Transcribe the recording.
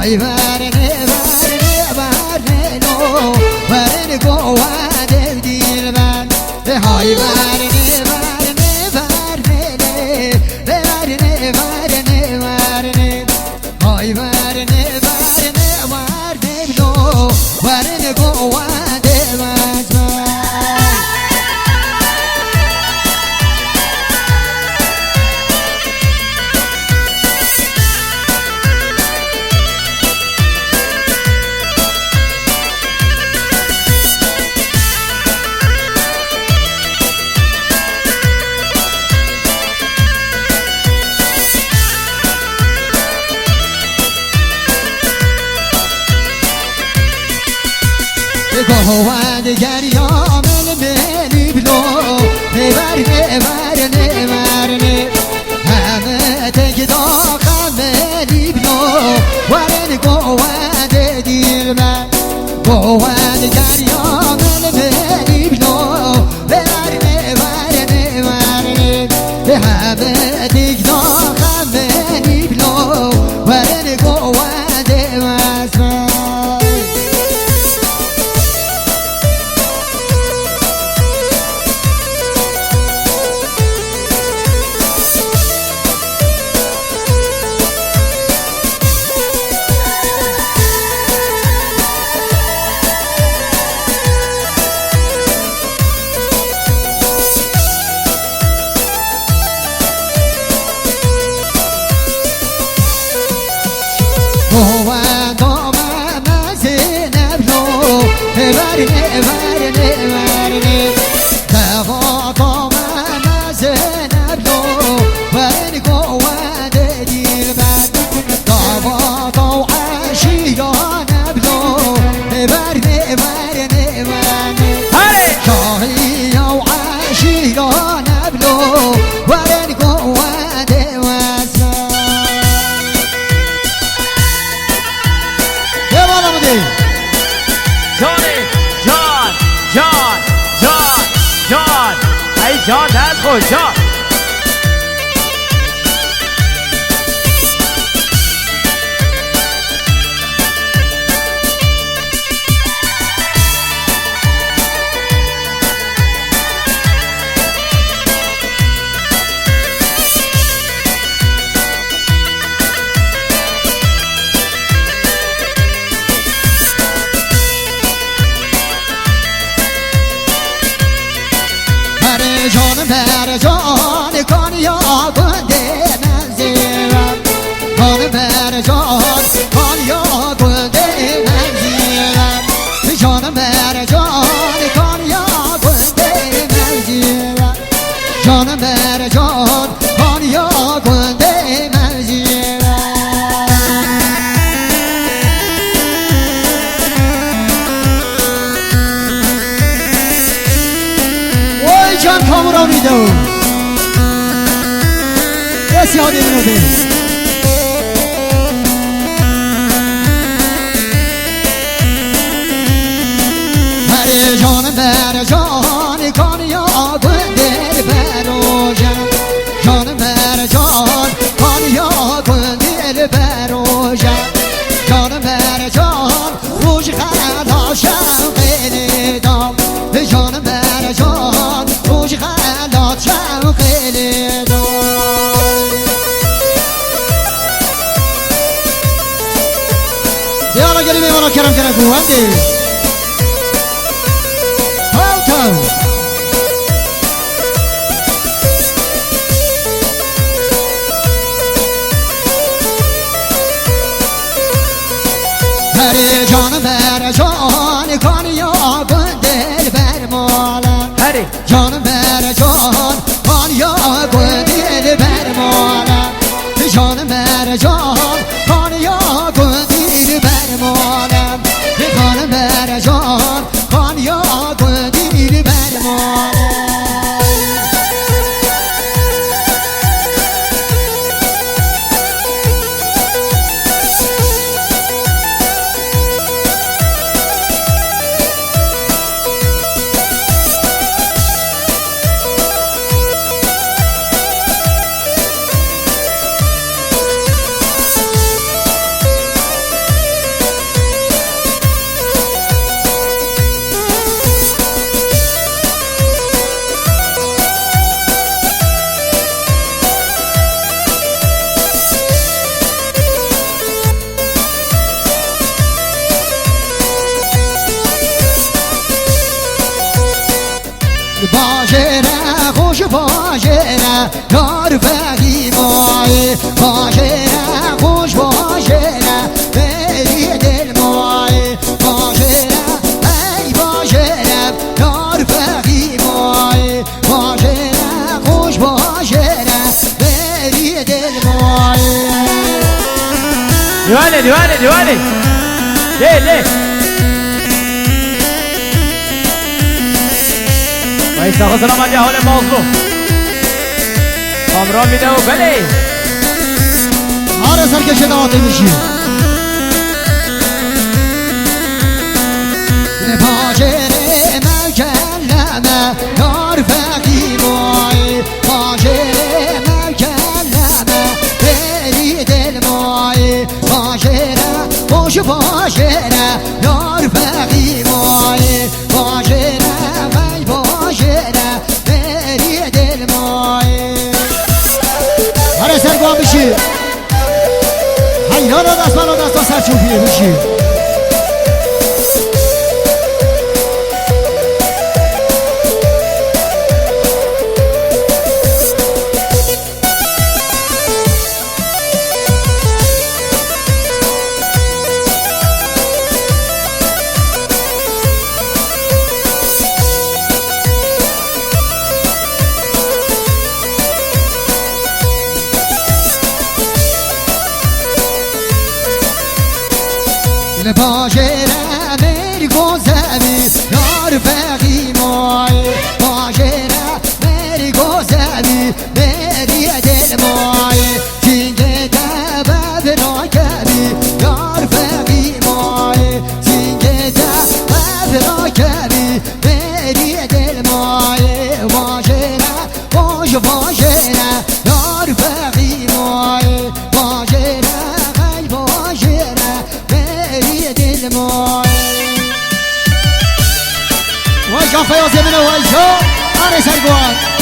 های ورنه ورنه ورنه نو ورنه گوه دل بر های ورنه ورنه ورنه ورنه ورنه ورنه های ورنه ورنه ورنه نو ورنه گوه دل بر گوه دیگری آمل منی بلو ورنه ورنه ورنه همه تک داخل منی بلو ورنه گوه دیر من گوه دیگری آمل منی بلو ورنه ورنه ورنه همه تک داخل منی بلو ورنه گوه دیر من ورنه ورنه ورنه تواطا ما زنب لو ورنه قوة دير بد تواطا عشيان بلو ورنه ورنه ورنه شاهي وعشيان بلو ورنه قوة دير وزن يا بالا مدي جان دست خوش جان جان بر جان کان یا گنده منزیرم جان بر جان کان یا گنده منزیرم جان بر جان کان یا گنده منزیرم جان بر جان کان یا گنده منزیرم وای جان کامرانی دو کسی آده اینو ده هر جان بر جان کان یا گنده بروشم جان بر جان کان یا گنده بروشم جان بر جان روش خلاشم خیلی دام جان بر جان روش خلاشم خیلی دام دیالا گلی میوانا کرم کنه گوهندی هر جان بر جان کان یا گندل بر مالا جان بر جان کان یا گندل بر مالا جان بر جان کان یا گندل بر مالا جان بر جان کان یا گندل بر مالا باجره خوش باجره یار فهیمای باجره خوش باجره بری دل مای باجره ای باجره یار فهیمای باجره خوش باجره بری دل مای دیوانه دیوانه دیوانه لی وایسا خسرا آمده حال مظلوم کامران میده و بله آره سرکش داده میشی باجره مکلمه یار فقیمای باجره مکلمه بری دل مای باجره خوش باجره یار فقیمای باجره وی باجره بری دل مای آره سرگاه بشی حیرانا دست منو دست تا سرچوبیه بشی باجره مری گوزمی یار فقیمای باجره مری گوزمی مری دل مای تینگه دبه راکبی یار فقیمای تینگه دبه راکبی مری دل مای باجره خوش باجره یار فقیمای باجره ای باجره وای جان فیاض منو وای جان آره سرگوان